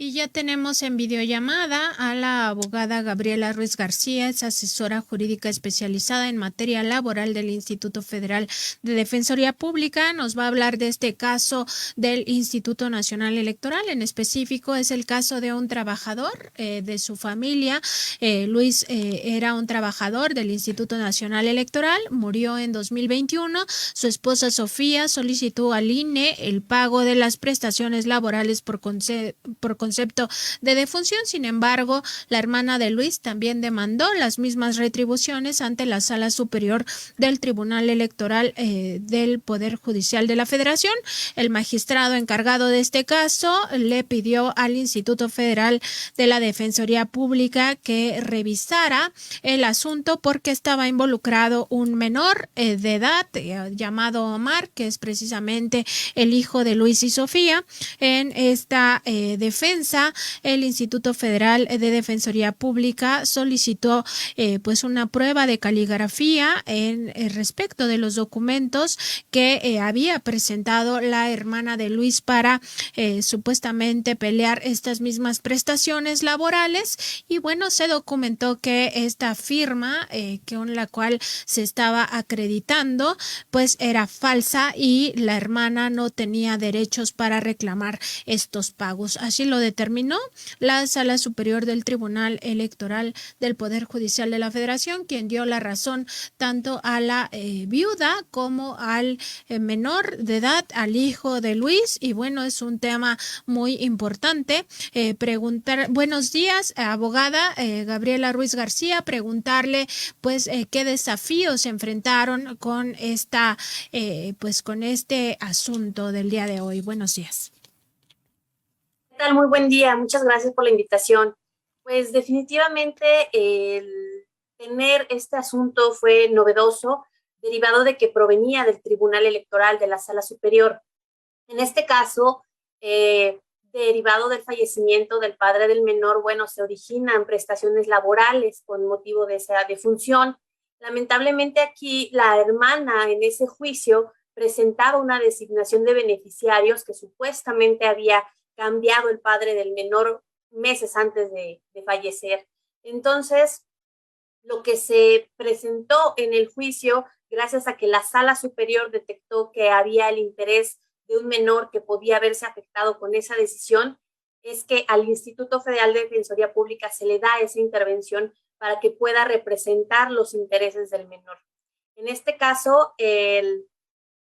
Y ya tenemos en videollamada a la abogada Gabriela Ruiz García, es asesora jurídica especializada en materia laboral del Instituto Federal de Defensoría Pública. Nos va a hablar de este caso del Instituto Nacional Electoral. En específico es el caso de un trabajador de su familia. Luis era un trabajador del Instituto Nacional Electoral, murió en 2021. Su esposa Sofía solicitó al INE el pago de las prestaciones laborales por concepto de defunción. Sin embargo, la hermana de Luis también demandó las mismas retribuciones ante la Sala Superior del Tribunal Electoral del Poder Judicial de la Federación. El magistrado encargado de este caso le pidió al Instituto Federal de la Defensoría Pública que revisara el asunto porque estaba involucrado un menor de edad llamado Omar, que es precisamente el hijo de Luis y Sofía. En esta defensa, el Instituto Federal de Defensoría Pública solicitó pues una prueba de caligrafía en respecto de los documentos que había presentado la hermana de Luis para supuestamente pelear estas mismas prestaciones laborales. Y bueno, se documentó que esta firma con la cual se estaba acreditando pues era falsa y la hermana no tenía derechos para reclamar estos pagos. Así lo determinó la Sala Superior del Tribunal Electoral del Poder Judicial de la Federación, quien dio la razón tanto a la viuda como al menor de edad, al hijo de Luis. Y bueno, es un tema muy importante. Buenos días, abogada Gabriela Ruiz García, preguntarle pues qué desafíos se enfrentaron con pues con este asunto del día de hoy. Buenos días. ¿Qué tal? Muy buen día. Muchas gracias por la invitación. Pues definitivamente el tener este asunto fue novedoso, derivado de que provenía del Tribunal Electoral de la Sala Superior. En este caso, derivado del fallecimiento del padre del menor, bueno, se originan prestaciones laborales con motivo de esa defunción. Lamentablemente aquí la hermana en ese juicio presentaba una designación de beneficiarios que supuestamente había cambiado el padre del menor meses antes de fallecer. Entonces, lo que se presentó en el juicio, gracias a que la Sala Superior detectó que había el interés de un menor que podía verse afectado con esa decisión, es que al Instituto Federal de Defensoría Pública se le da esa intervención para que pueda representar los intereses del menor. En este caso,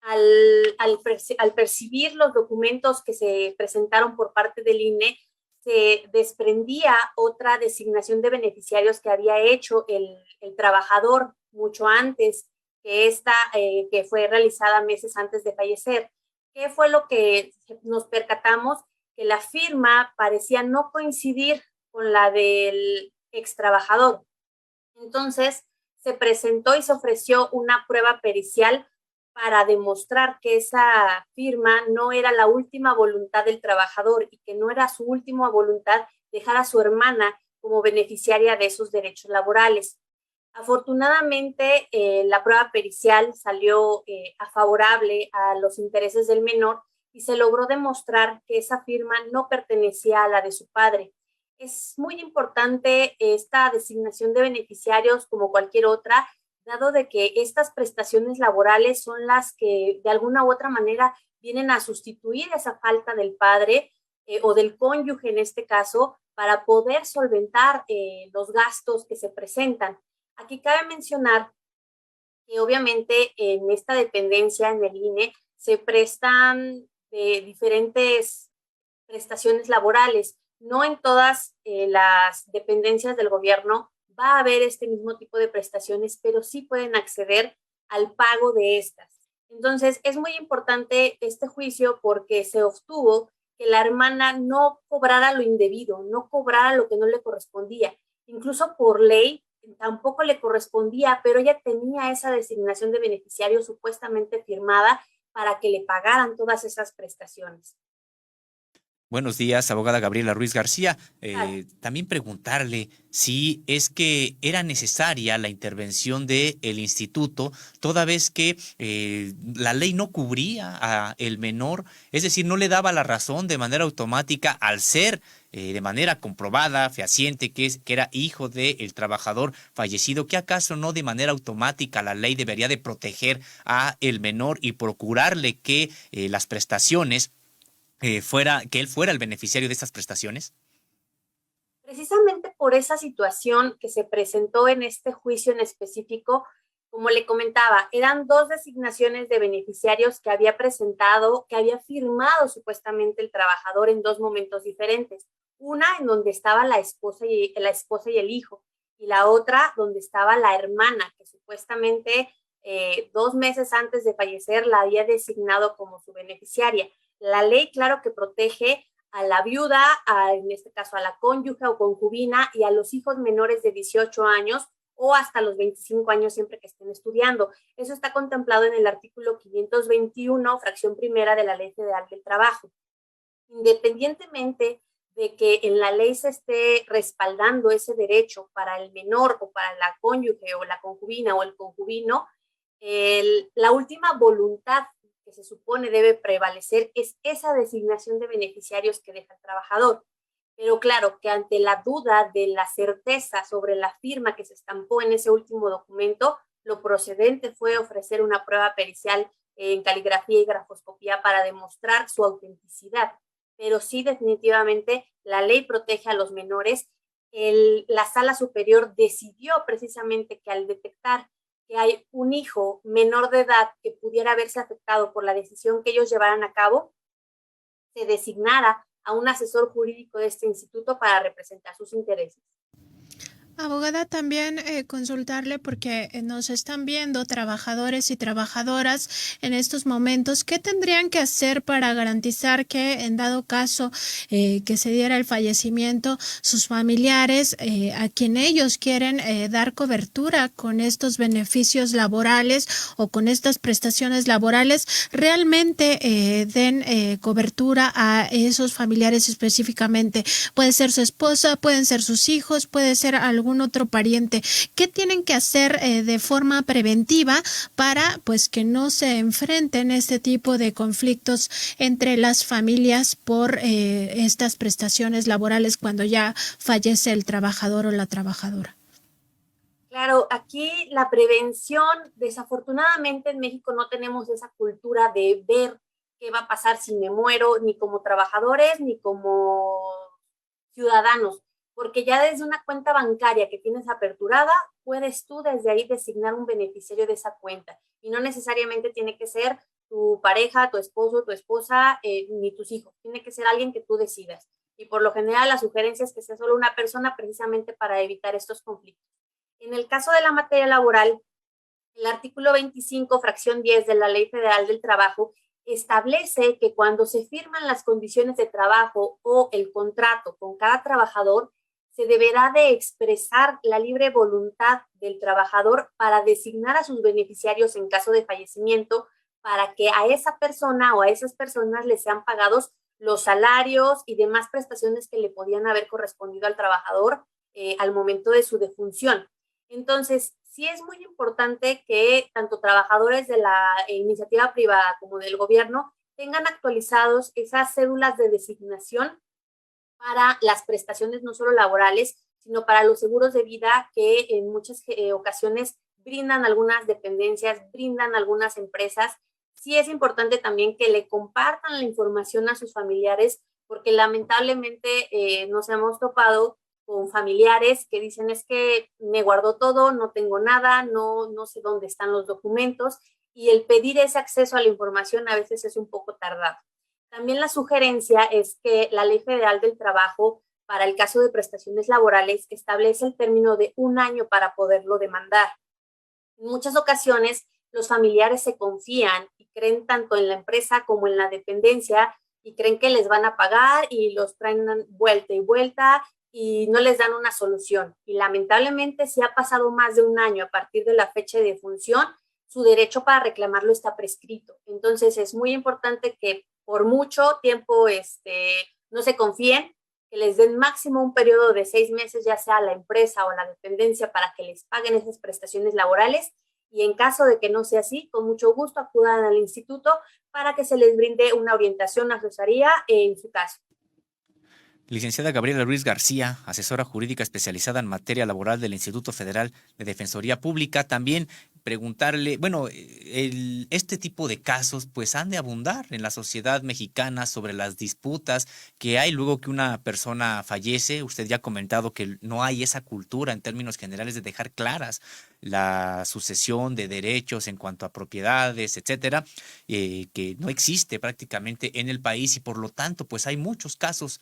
al percibir los documentos que se presentaron por parte del INE, se desprendía otra designación de beneficiarios que había hecho el trabajador mucho antes que esta, que fue realizada meses antes de fallecer. ¿Qué fue lo que nos percatamos? Que la firma parecía no coincidir con la del ex trabajador. Entonces, se presentó y se ofreció una prueba pericial para demostrar que esa firma no era la última voluntad del trabajador y que no era su última voluntad dejar a su hermana como beneficiaria de esos derechos laborales. Afortunadamente, la prueba pericial salió favorable a los intereses del menor y se logró demostrar que esa firma no pertenecía a la de su padre. Es muy importante esta designación de beneficiarios como cualquier otra, dado de que estas prestaciones laborales son las que de alguna u otra manera vienen a sustituir esa falta del padre o del cónyuge en este caso para poder solventar los gastos que se presentan. Aquí cabe mencionar que obviamente en esta dependencia, en el INE, se prestan diferentes prestaciones laborales. No en todas las dependencias del gobierno va a haber este mismo tipo de prestaciones, pero sí pueden acceder al pago de estas. Entonces, es muy importante este juicio porque se obtuvo que la hermana no cobrara lo indebido, no cobrara lo que no le correspondía. Incluso por ley tampoco le correspondía, pero ella tenía esa designación de beneficiario supuestamente firmada para que le pagaran todas esas prestaciones. Buenos días, abogada Gabriela Ruiz García. Claro. También preguntarle si es que era necesaria la intervención del instituto, toda vez que la ley no cubría a el menor, es decir, no le daba la razón de manera automática al ser de manera comprobada, fehaciente, que era hijo del trabajador fallecido, que acaso no de manera automática la ley debería de proteger a el menor y procurarle que las prestaciones que él fuera el beneficiario de estas prestaciones? Precisamente por esa situación que se presentó en este juicio en específico, como le comentaba, eran dos designaciones de beneficiarios que había presentado, que había firmado supuestamente el trabajador en dos momentos diferentes. Una en donde estaba la esposa y el hijo, y la otra donde estaba la hermana, que supuestamente 2 meses antes de fallecer la había designado como su beneficiaria. La ley, claro que protege a la viuda, en este caso a la cónyuge o concubina, y a los hijos menores de 18 años o hasta los 25 años siempre que estén estudiando. Eso está contemplado en el artículo 521, fracción primera de la Ley Federal del Trabajo. Independientemente de que en la ley se esté respaldando ese derecho para el menor o para la cónyuge o la concubina o el concubino, la última voluntad que se supone debe prevalecer es esa designación de beneficiarios que deja el trabajador. Pero claro que ante la duda de la certeza sobre la firma que se estampó en ese último documento, lo procedente fue ofrecer una prueba pericial en caligrafía y grafoscopía para demostrar su autenticidad. Pero sí, definitivamente, la ley protege a los menores. La sala superior decidió precisamente que al detectar que hay un hijo menor de edad que pudiera verse afectado por la decisión que ellos llevaran a cabo, se designara a un asesor jurídico de este instituto para representar sus intereses. Abogada, también consultarle porque nos están viendo trabajadores y trabajadoras en estos momentos. ¿Qué tendrían que hacer para garantizar que en dado caso que se diera el fallecimiento, sus familiares a quien ellos quieren dar cobertura con estos beneficios laborales o con estas prestaciones laborales, realmente den cobertura a esos familiares específicamente? Puede ser su esposa, pueden ser sus hijos, puede ser algún otro pariente. ¿Qué tienen que hacer de forma preventiva para pues que no se enfrenten este tipo de conflictos entre las familias por estas prestaciones laborales cuando ya fallece el trabajador o la trabajadora? Claro, aquí la prevención, desafortunadamente en México no tenemos esa cultura de ver qué va a pasar si me muero, ni como trabajadores, ni como ciudadanos, porque ya desde una cuenta bancaria que tienes aperturada, puedes tú desde ahí designar un beneficiario de esa cuenta, y no necesariamente tiene que ser tu pareja, tu esposo, tu esposa, ni tus hijos, tiene que ser alguien que tú decidas. Y por lo general la sugerencia es que sea solo una persona precisamente para evitar estos conflictos. En el caso de la materia laboral, el artículo 25, fracción 10 de la Ley Federal del Trabajo establece que cuando se firman las condiciones de trabajo o el contrato con cada trabajador, se deberá de expresar la libre voluntad del trabajador para designar a sus beneficiarios en caso de fallecimiento, para que a esa persona o a esas personas les sean pagados los salarios y demás prestaciones que le podían haber correspondido al trabajador al momento de su defunción. Entonces, sí es muy importante que tanto trabajadores de la iniciativa privada como del gobierno tengan actualizados esas cédulas de designación para las prestaciones no solo laborales, sino para los seguros de vida que en muchas ocasiones brindan algunas dependencias, brindan algunas empresas. Sí es importante también que le compartan la información a sus familiares, porque lamentablemente nos hemos topado con familiares que dicen es que me guardó todo, no tengo nada, no sé dónde están los documentos, y el pedir ese acceso a la información a veces es un poco tardado. También la sugerencia es que la Ley Federal del Trabajo, para el caso de prestaciones laborales, establece el término de 1 año para poderlo demandar. En muchas ocasiones, los familiares se confían y creen tanto en la empresa como en la dependencia y creen que les van a pagar y los traen vuelta y vuelta y no les dan una solución. Y lamentablemente, si ha pasado más de 1 año a partir de la fecha de defunción, su derecho para reclamarlo está prescrito. Entonces, es muy importante que por mucho tiempo No se confíen, que les den máximo un periodo de 6 meses, ya sea a la empresa o a la dependencia, para que les paguen esas prestaciones laborales, y en caso de que no sea así, con mucho gusto acudan al instituto para que se les brinde una orientación, asesoría en su caso. Licenciada Gabriela Ruiz García, asesora jurídica especializada en materia laboral del Instituto Federal de Defensoría Pública, también preguntarle, bueno, este tipo de casos pues han de abundar en la sociedad mexicana sobre las disputas que hay luego que una persona fallece. Usted ya ha comentado que no hay esa cultura en términos generales de dejar claras la sucesión de derechos en cuanto a propiedades, etcétera, que no existe prácticamente en el país y por lo tanto pues hay muchos casos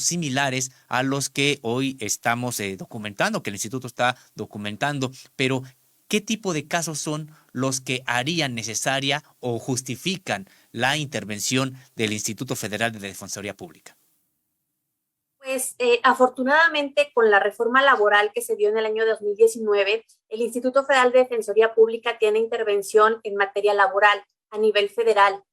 similares a los que hoy estamos documentando, que el instituto está documentando, pero ¿qué tipo de casos son los que harían necesaria o justifican la intervención del Instituto Federal de Defensoría Pública? Pues afortunadamente, con la reforma laboral que se dio en el año 2019, el Instituto Federal de Defensoría Pública tiene intervención en materia laboral a nivel federal.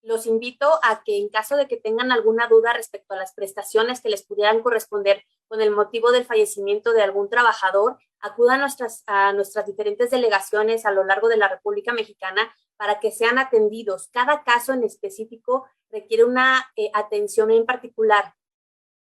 Los invito a que, en caso de que tengan alguna duda respecto a las prestaciones que les pudieran corresponder con el motivo del fallecimiento de algún trabajador, acudan a nuestras diferentes delegaciones a lo largo de la República Mexicana para que sean atendidos. Cada caso en específico requiere una atención en particular.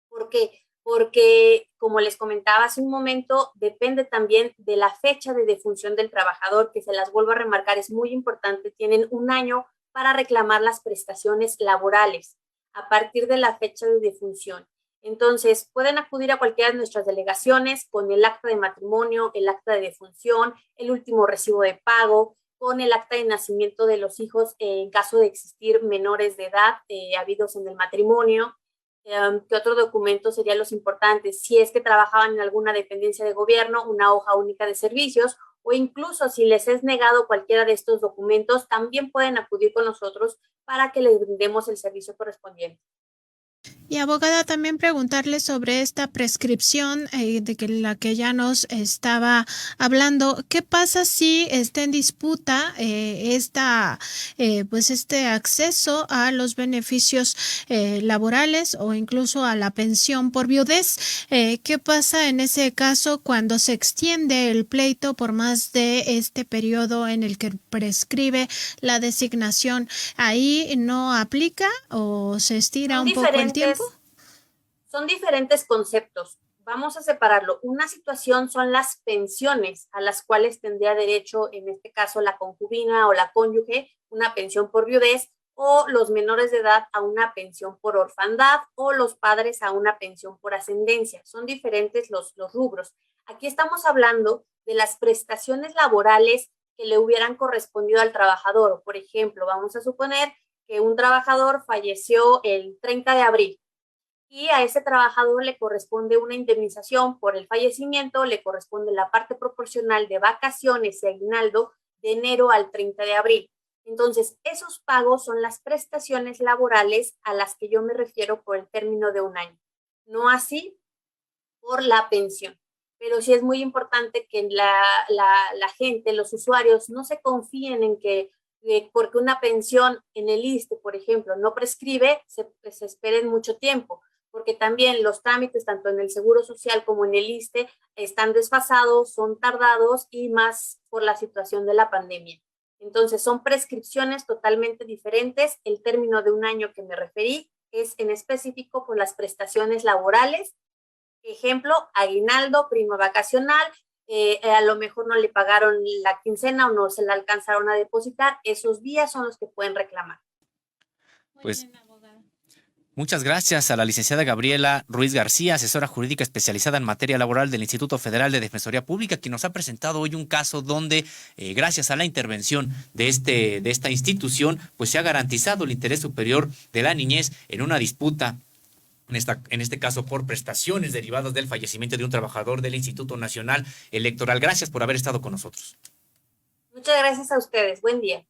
¿Por qué? Porque, como les comentaba hace un momento, depende también de la fecha de defunción del trabajador, que se las vuelvo a remarcar, es muy importante. Tienen un año para reclamar las prestaciones laborales a partir de la fecha de defunción. Entonces, pueden acudir a cualquiera de nuestras delegaciones con el acta de matrimonio, el acta de defunción, el último recibo de pago, con el acta de nacimiento de los hijos en caso de existir menores de edad habidos en el matrimonio. ¿Qué otro documento serían los importantes? Si es que trabajaban en alguna dependencia de gobierno, una hoja única de servicios, o incluso si les es negado cualquiera de estos documentos, también pueden acudir con nosotros para que les brindemos el servicio correspondiente. Y abogada, también preguntarle sobre esta prescripción de que la que ya nos estaba hablando. ¿Qué pasa si está en disputa pues este acceso a los beneficios laborales o incluso a la pensión por viudez? ¿Qué pasa en ese caso cuando se extiende el pleito por más de este periodo en el que prescribe la designación? ¿Ahí no aplica o se estira un poco el tiempo? Son diferentes conceptos. Vamos a separarlo. Una situación son las pensiones a las cuales tendría derecho, en este caso, la concubina o la cónyuge, una pensión por viudez, o los menores de edad a una pensión por orfandad, o los padres a una pensión por ascendencia. Son diferentes los rubros. Aquí estamos hablando de las prestaciones laborales que le hubieran correspondido al trabajador. Por ejemplo, vamos a suponer que un trabajador falleció el 30 de abril. Y a ese trabajador le corresponde una indemnización por el fallecimiento, le corresponde la parte proporcional de vacaciones y aguinaldo de enero al 30 de abril. Entonces, esos pagos son las prestaciones laborales a las que yo me refiero por el término de un año. No así por la pensión. Pero sí es muy importante que la gente, los usuarios, no se confíen en que porque una pensión en el ISSSTE, por ejemplo, no prescribe, se esperen mucho tiempo, porque también los trámites, tanto en el Seguro Social como en el ISSSTE, están desfasados, son tardados y más por la situación de la pandemia. Entonces, son prescripciones totalmente diferentes. El término de un año que me referí es en específico por las prestaciones laborales. Ejemplo, aguinaldo, prima vacacional, a lo mejor no le pagaron la quincena o no se la alcanzaron a depositar. Esos días son los que pueden reclamar. Pues muchas gracias a la licenciada Gabriela Ruiz García, asesora jurídica especializada en materia laboral del Instituto Federal de Defensoría Pública, quien nos ha presentado hoy un caso donde, gracias a la intervención de esta institución, pues se ha garantizado el interés superior de la niñez en una disputa, en este caso por prestaciones derivadas del fallecimiento de un trabajador del Instituto Nacional Electoral. Gracias por haber estado con nosotros. Muchas gracias a ustedes. Buen día.